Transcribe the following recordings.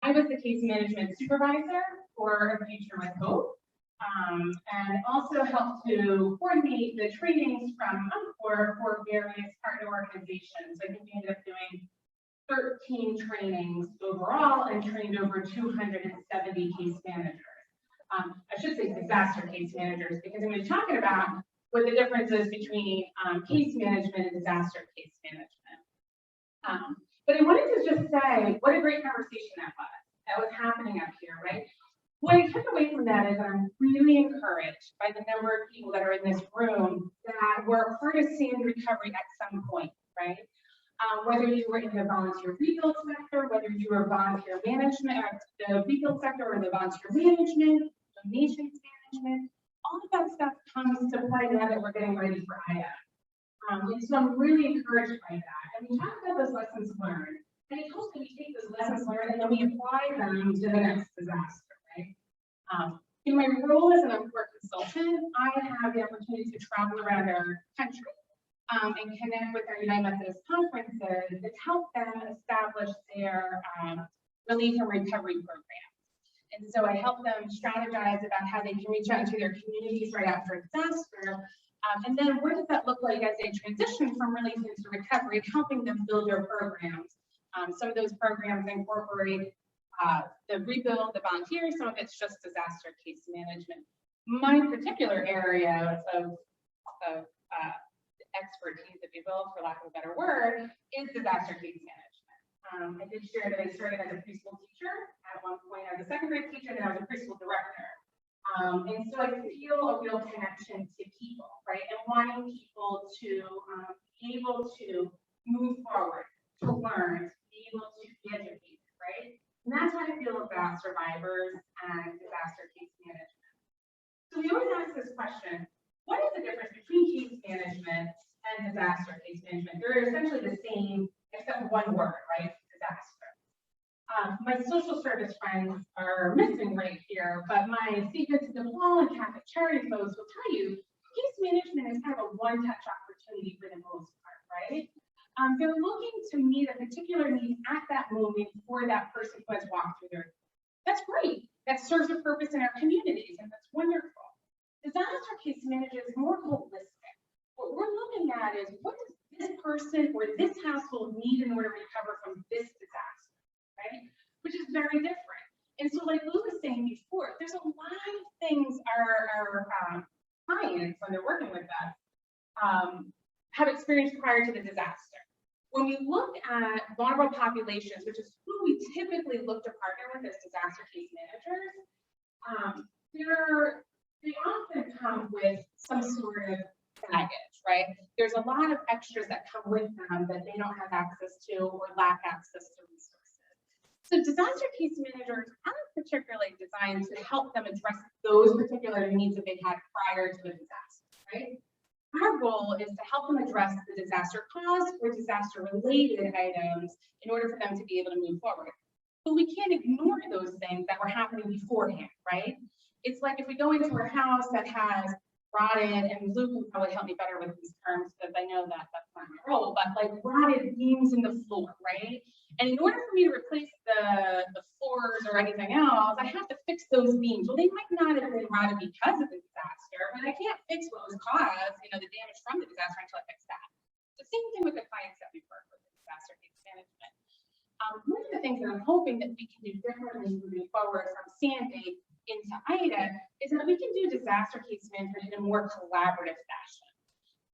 I was the case management supervisor for A Future with Hope, and also helped to coordinate the trainings from UMCOR for various partner organizations. I think we ended up doing 13 trainings overall and trained over 270 case managers. I should say disaster case managers, because I'm going to be talking about what the difference is between case management and disaster case management. But I wanted to just say what a great conversation that was happening up here, right? What I took away from that is I'm really encouraged by the number of people that are in this room that were part of sand recovery at some point, right? Whether you were in the volunteer rebuild sector, whether you were volunteer management, or the rebuild sector, or the volunteer management, donations management, all of that stuff comes to play now that we're getting ready for Ida. And so I'm really encouraged by that. And we talked about those lessons learned. And I hope that we take those lessons learned and then we apply them to the next disaster, right? In my role as an UMCOR consultant, I have the opportunity to travel around our country and connect with our United Methodist conferences and help them establish their relief and recovery programs. And so I help them strategize about how they can reach out into their communities right after a disaster. And then what does that look like as they transition from relief into recovery, helping them build their programs. Some of those programs incorporate the rebuild, the volunteers, some of it's just disaster case management. My particular area of expertise, if you will, for lack of a better word, is disaster case management. I did share that I started as a preschool teacher at one point as a second grade teacher, and then I was a preschool director. And so I feel a real connection to people, right? And wanting people to be able to move forward, to learn, to be able to be educated, right? And that's how I feel about survivors and disaster case management. So we always ask this question, what is the difference between case management and disaster case management? They're essentially the same, except one word, right? Disaster. My social service friends are missing right here, but my St. Vincent de Paul and Catholic Charity folks will tell you, case management is kind of a one-touch opportunity for the most part, right? They're looking to meet a particular need at that moment for that person who has walked through their. That's great. That serves a purpose in our communities, and that's wonderful. Disaster case management is more holistic. What we're looking at is what does this person or this household need in order to recover from this disaster, right? Which is very different. And so, like Lou was saying before, there's a lot of things our clients, when they're working with us, have experienced prior to the disaster. When we look at vulnerable populations, which is who we typically look to partner with as disaster case managers, they often come with some sort of baggage, right? There's a lot of extras that come with them that they don't have access to or lack access to resources. So disaster case managers aren't particularly designed to help them address those particular needs that they had prior to the disaster, right? Our goal is to help them address the disaster cause or disaster related items in order for them to be able to move forward. But we can't ignore those things that were happening beforehand, right? It's like if we go into a house that has rotted, and Luke can probably help me better with these terms because I know that that's not my role, but like rotted beams in the floor, right? And in order for me to replace the floors or anything else, I have to fix those beams. Well, they might not have been rotted because of the disaster, but I can't fix what was caused, the damage from the disaster until I fix that. The same thing with the clients that we work with in disaster case management. One of the things that I'm hoping that we can do differently moving forward from Sandy into Ida is that we can do disaster case management in a more collaborative fashion.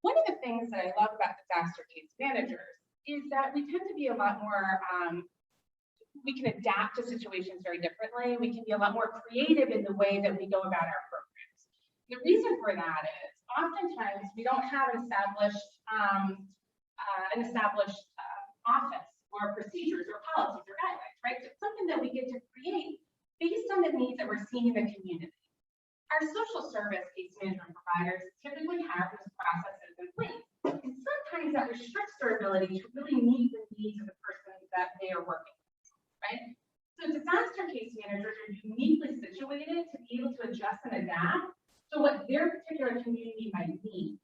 One of the things that I love about disaster case managers is that we tend to be a lot more, we can adapt to situations very differently. We can be a lot more creative in the way that we go about our programs. The reason for that is oftentimes we don't have an established office or procedures or policies or guidelines, right? So it's something that we get to create based on the needs that we're seeing in the community. Our social service case management providers typically have those processes in place. And sometimes that restricts their ability to really meet the needs of the person that they are working with, right? So disaster case managers are uniquely situated to be able to adjust and adapt to what their particular community might need.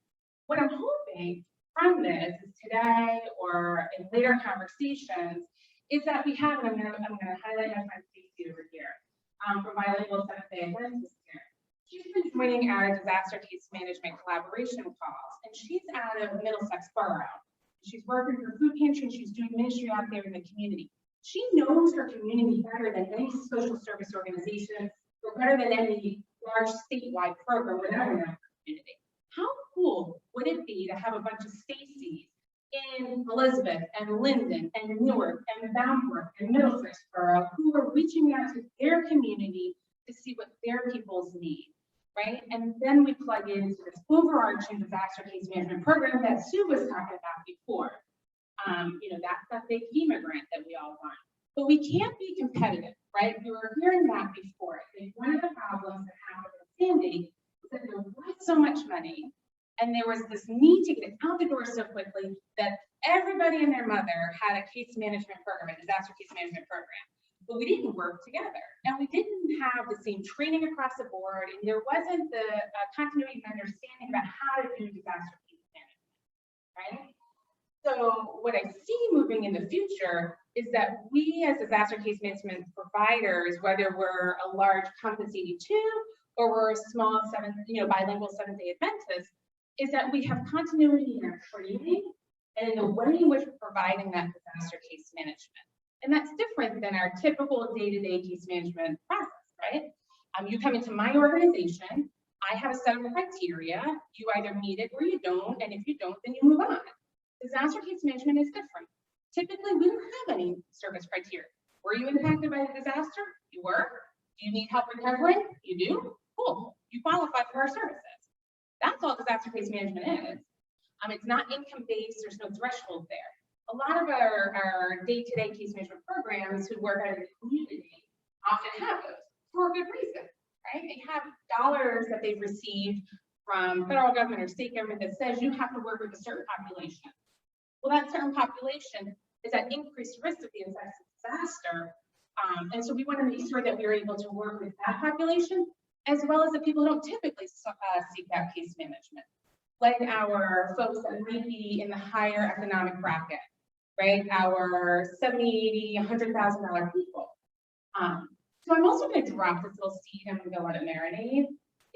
What I'm hoping from this is today or in later conversations is that we have, and I'm gonna highlight my Stacy over here, from bilingual Seventh-day Adventist here. She's been joining our disaster case management collaboration calls, and she's out of Middlesex Borough. She's working for food pantry, and she's doing ministry out there in the community. She knows her community better than any social service organization, or better than any large statewide program within our community. How cool would it be to have a bunch of Stacys in Elizabeth and Linden and Newark and Bamberg and Middlesex Borough who are reaching out to their community to see what their peoples need, right? And then we plug into this overarching disaster case management program that Sue was talking about before. You know, that's that big FEMA grant that we all want. But we can't be competitive, right? We were hearing that before. I think one of the problems that happened with Sandy was that there was so much money, and there was this need to get it out the door so quickly that everybody and their mother had a case management program, a disaster case management program. But we didn't work together, and we didn't have the same training across the board, and there wasn't the continuity and understanding about how to do disaster case management, right? So what I see moving in the future is that we as disaster case management providers, whether we're a large Compass 82 or we're a small bilingual Seventh-day Adventist, is that we have continuity in our training and in the way in which we're providing that disaster case management. And that's different than our typical day-to-day case management process, right? You come into my organization, I have a set of criteria, you either meet it or you don't, and if you don't, then you move on. Disaster case management is different. Typically, we don't have any service criteria. Were you impacted by the disaster? You were. Do you need help recovering? You do. Cool. You qualify for our services. That's all disaster case management is. It's not income-based. There's no threshold there. A lot of our day-to-day case management programs who work out in the community often have those for a good reason, right? They have dollars that they've received from federal government or state government that says you have to work with a certain population. Well, that certain population is at increased risk of the effects of disaster. And so we want to make sure that we're able to work with that population, as well as the people who don't typically seek out case management, like our folks that might be in the higher economic bracket, right? Our $70,000, $80,000, $100,000 people. So I'm also going to drop this little seed and I'm going to let it marinate.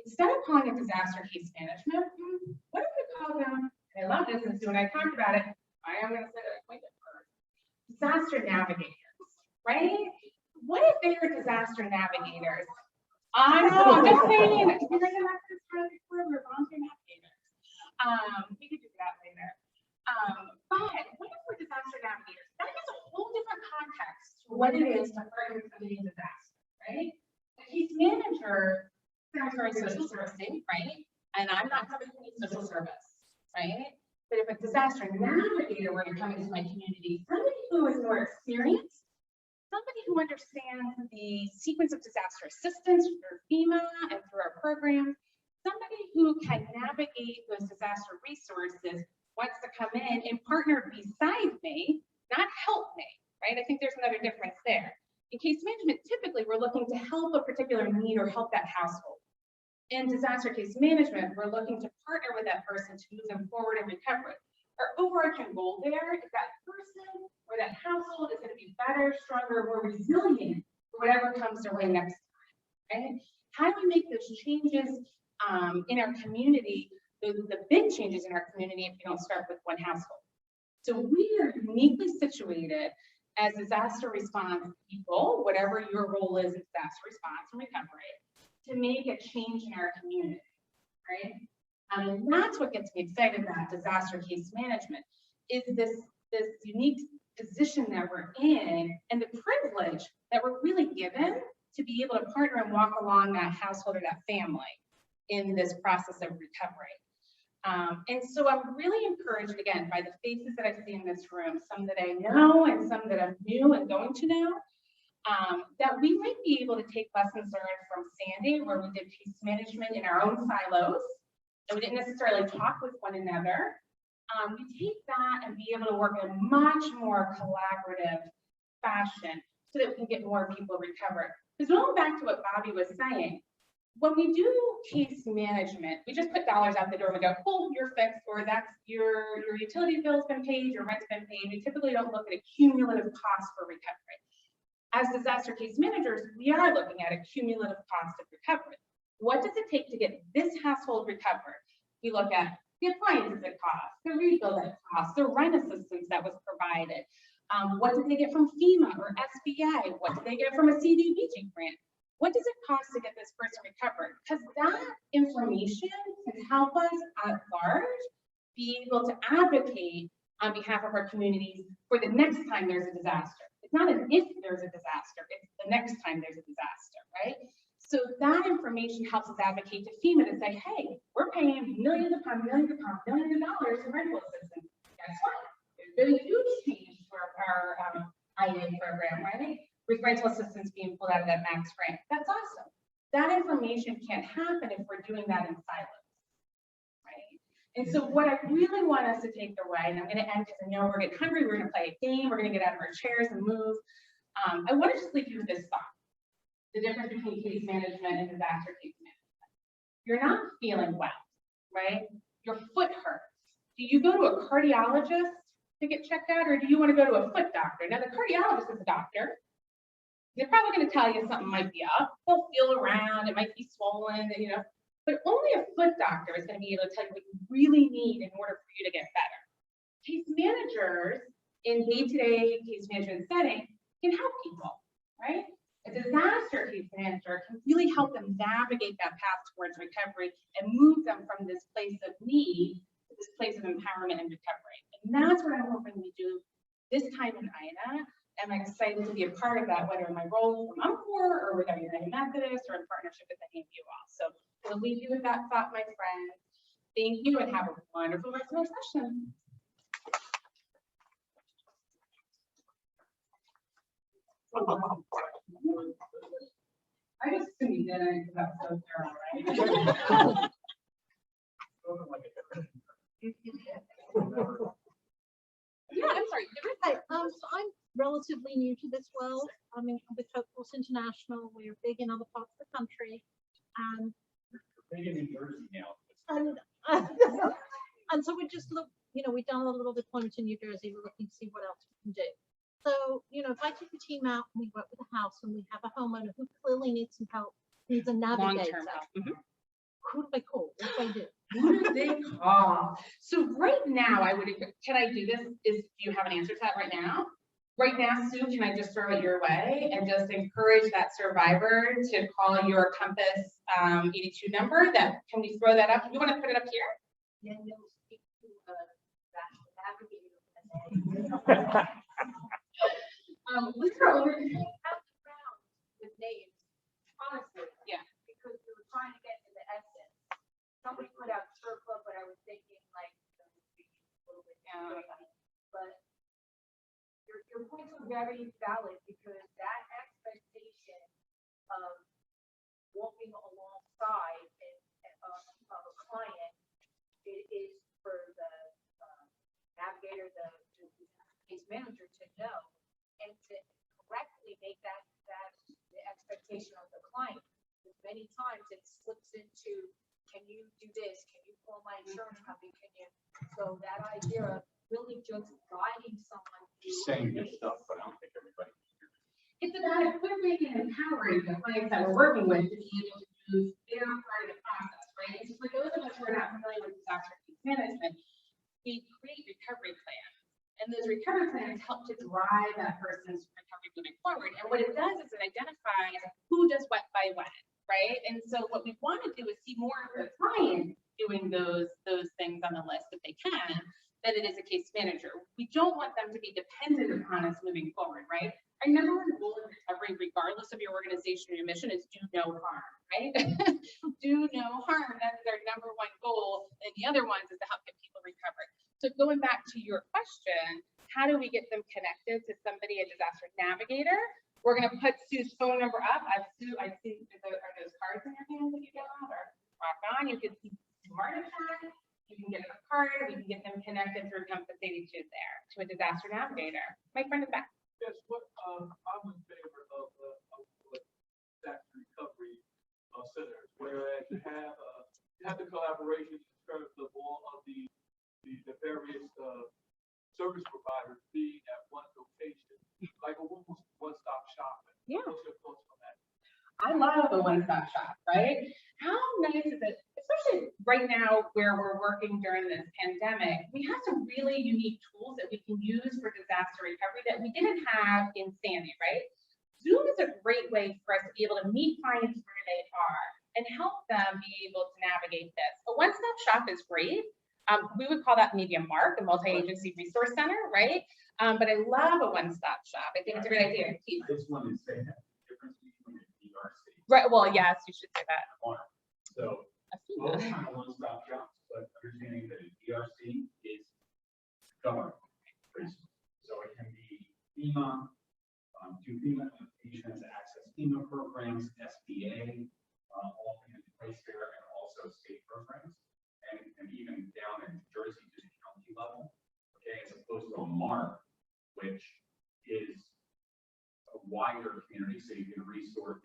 Instead of calling it disaster case management, what if we call them, and I love this, and so when I talked about it, I am going to say that I coined it first, disaster navigators, right? What if they are disaster navigators? I know, I'm just saying, we're volunteer navigators. We could do that later. But what if we're disaster navigators? That has a whole different context to what it is to partner with somebody in disaster, right? A case manager sounds very social servicing, right? And I'm not somebody who needs social service, right? But if a disaster navigator were to come into my community, somebody who is more experienced, somebody who understands the sequence of disaster assistance through FEMA and through our program, somebody who can navigate those disaster resources, wants to come in and partner beside me, not help me, right? I think there's another difference there. In case management, typically we're looking to help a particular need or help that household. In disaster case management, we're looking to partner with that person to move them forward in recovery. Our overarching goal there is that person or that household is going to be better, stronger, more resilient for whatever comes their way next time, right? How do we make those changes in our community, the big changes in our community, if we don't start with one household? So we are uniquely situated as disaster response people, whatever your role is in disaster response and recovery, to make a change in our community, right? And that's what gets me excited about disaster case management, is this unique position that we're in and the privilege that we're really given to be able to partner and walk along that household or that family in this process of recovery. And so I'm really encouraged, again, by the faces that I see in this room, some that I know and some that I'm new and going to know, that we might be able to take lessons learned from Sandy, where we did case management in our own silos, and we didn't necessarily talk with one another. We take that and be able to work in a much more collaborative fashion so that we can get more people recovered. Because going back to what Bobby was saying, When we do case management, we just put dollars out the door and we go, cool, you're fixed, or that's your utility bill's been paid, your rent's been paid. We typically don't look at a cumulative cost for recovery. As disaster case managers, we are looking at a cumulative cost of recovery. What does it take to get this household recovered? We look at the appliances it costs, the rebuild it costs, the rent assistance that was provided. What did they get from FEMA or SBA? What did they get from a CDBG grant? What does it cost to get this person recovered? Because that information can help us at large be able to advocate on behalf of our communities for the next time there's a disaster. It's not an if there's a disaster, it's the next time there's a disaster, right? So that information helps us advocate to FEMA to say, hey, we're paying millions upon millions upon millions of dollars in rental assistance. Guess what? There's been a huge change to our Ida program, right? With rental assistance being pulled out of that max grant. That's awesome. That information can't happen if we're doing that in silence, right? And so what I really want us to take away, and I'm going to end because I know we're getting hungry, we're going to play a game, we're going to get out of our chairs and move. I want to just leave you with this thought. The difference between case management and disaster case management. You're not feeling well, right? Your foot hurts. Do you go to a cardiologist to get checked out, or do you want to go to a foot doctor? Now, the cardiologist is a doctor. They're probably going to tell you something might be up. They'll feel around, it might be swollen, you know, but only a foot doctor is going to be able to tell you what you really need in order for you to get better. Case managers in day-to-day case management setting can help people, right? A disaster case manager can really help them navigate that path towards recovery and move them from this place of need to this place of empowerment and recovery. And that's what I'm hoping we do this time in Ida. I'm excited to be a part of that, whether in my role from UMCOR or with our United Methodist or in partnership with any of you all. So we'll leave you with that thought, my friends. Thank you and have a wonderful rest of our session. I just assumed you didn't because that's so thorough, right? Yeah, I'm sorry. Hi, so I'm relatively new to this world. I'm with Hope Force International. We're big in other parts of the country. Big in New Jersey now. And so we just look, you know, we've done a little deployment in New Jersey. We're looking to see what else we can do. So, you know, if I take the team out and we work with a house and we have a homeowner who clearly needs some help, needs a navigator. Who do they call? What do they do? Who do they call? So right now, can I do this? Do you have an answer to that right now? Right now, Sue, can I just throw it your way and just encourage that survivor to call your Compass 82 number? Can we throw that up? You want to put it up here? Then they'll speak to the navigator. Let's go over. With names, honestly. Yeah. Because we were trying to get to the essence. Somebody put out Surf Club, but I was thinking like a little bit down. But your points are very valid because that expectation of walking alongside of a client is for the navigator, the case manager to know and to correctly make that the expectation of the client. Because many times it slips into, can you do this? Can you call my insurance company? Can you? So that idea of really just guiding someone through Saying good stuff, but I don't think everybody can hear it. It's about equipping and empowering the clients that we're working with to be able to do their part of the process, right? So for those of us who are not familiar with disaster case management, we create recovery plans. And those recovery plans help to drive that person's recovery moving forward. And what it does is it identifies who does what by when, right? And so what we want to do is see more of the client doing those things on the list if they can, than it is a case manager. We don't want them to be dependent upon us moving forward, right? Our number one goal in recovery, regardless of your organization or your mission, is do no harm, right? Do no harm. That is our number one goal. And the other ones is to help get people recovered. So going back to your question, how do we get them connected to somebody, a disaster navigator? We're going to put Sue's phone number up. I see, are those cards in your hands that you get on or rock on? You can see Smart Attack. You can get a card. We can get them connected through Compass 82 there to a disaster navigator. My friend is back. Yes, I'm in favor of disaster recovery centers, whereas you have the collaboration in terms of all of the various service providers being at one location, like almost one-stop shopping. Yeah. What's your thoughts on that? I love a one-stop shop, right? How nice is it, especially right now where we're working during this pandemic, we have some really unique tools that we can use for disaster recovery that we didn't have in Sandy, right? Zoom is a great way for us to be able to meet clients where they are and help them be able to navigate this. A one-stop shop is great. We would call that maybe a MARC, a multi-agency resource center, right? But I love a one-stop shop. I think it's a great idea. Keith. This one is saying that difference between the DRC. Right, well, yes, you should say that. So I've seen both that. kind of one-stop shops, but understanding that a DRC is government. So it can be FEMA, do FEMA patients access FEMA programs, SBA, all in place there, and also state programs, and even down in Jersey to the county level, okay, as opposed to a MARC, which is a wider community, so you can resource,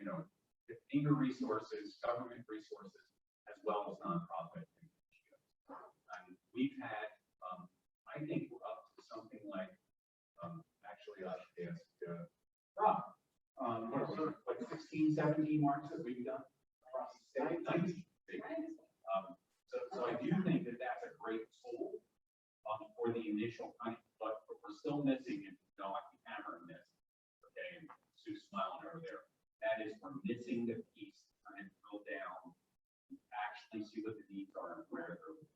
FEMA resources, government resources, as well as nonprofit. And we've had, I think we're up to something like, actually, I should ask Rob, like 16, 17 marks that we've done across the state. 19. So I do think that that's a great tool for the initial kind, but we're still missing, and I keep hammering this, okay, and Sue's smiling over there. That is, we're missing the piece and drill down, actually see what the needs are and where they're located.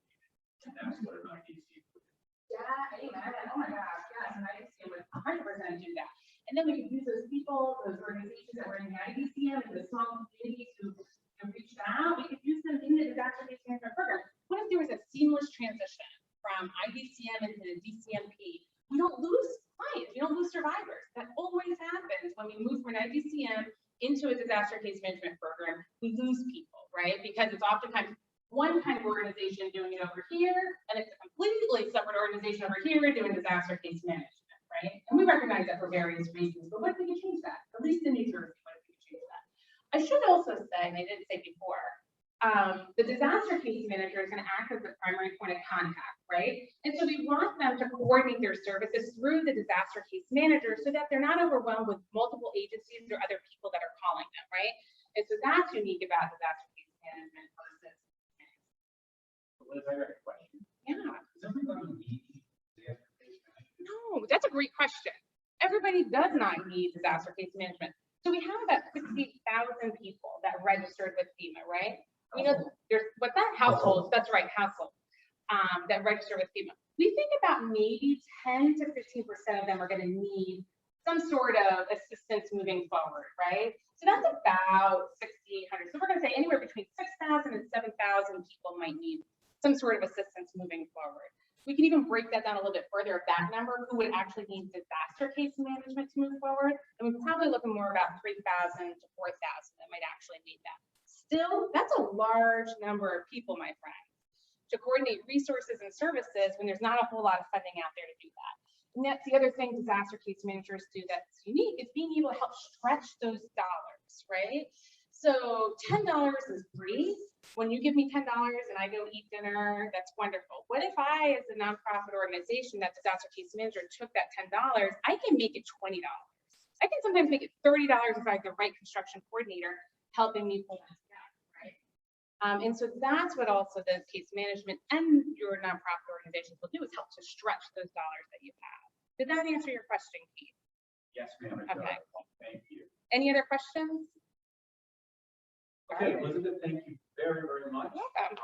And that's what an IDC would do. Yeah, amen. Oh my gosh, yes, and I would 100% do that. And then we can use those people, those organizations that were in the IDCM and the small communities who reached out. We could use them in the disaster case management program. What if there was a seamless transition from IDCM into the DCMP? We don't lose clients, we don't lose survivors. That always happens when we move from an IDCM into a disaster case management program. We lose people, right? Because it's oftentimes one kind of organization doing it over here, and it's a completely separate organization over here doing disaster case management, right? And we recognize that for various reasons, but what if we could change that? At least in New Jersey, what if we could change that? I should also say, and I didn't say before, the disaster case manager is going to act as the primary point of contact, right? And so we want them to coordinate their services through the disaster case manager so that they're not overwhelmed with multiple agencies or other people that are calling them, right? And so that's unique about disaster case management versus. Liz, I got a question. Yeah. Does everybody need disaster case management? No, that's a great question. Everybody does not need disaster case management. So we have about 60,000 people that registered with FEMA, right? You know, there's what's that? Households. That's right, households that register with FEMA. We think about maybe 10 to 15% of them are going to need some sort of assistance moving forward, right? So that's about 6,800. So we're going to say anywhere between 6,000 and 7,000 people might need some sort of assistance moving forward. We can even break that down a little bit further of that number who would actually need disaster case management to move forward. And we're probably looking more about 3,000 to 4,000 that might actually need that. Still, that's a large number of people, my friends, to coordinate resources and services when there's not a whole lot of funding out there to do that. And that's the other thing disaster case managers do that's unique is being able to help stretch those dollars, right? So $10 is free. When you give me $10 and I go eat dinner, that's wonderful. What if I, as a nonprofit organization, that disaster case manager, took that $10, I can make it $20. I can sometimes make it $30 if I have the right construction coordinator helping me pull this down, right? And so that's what also the case management and your nonprofit organizations will do is help to stretch those dollars that you have. Did that answer your question, Keith? Yes, ma'am. Okay. Thank you. Any other questions? Okay, Elizabeth, thank you very, very much. You're welcome.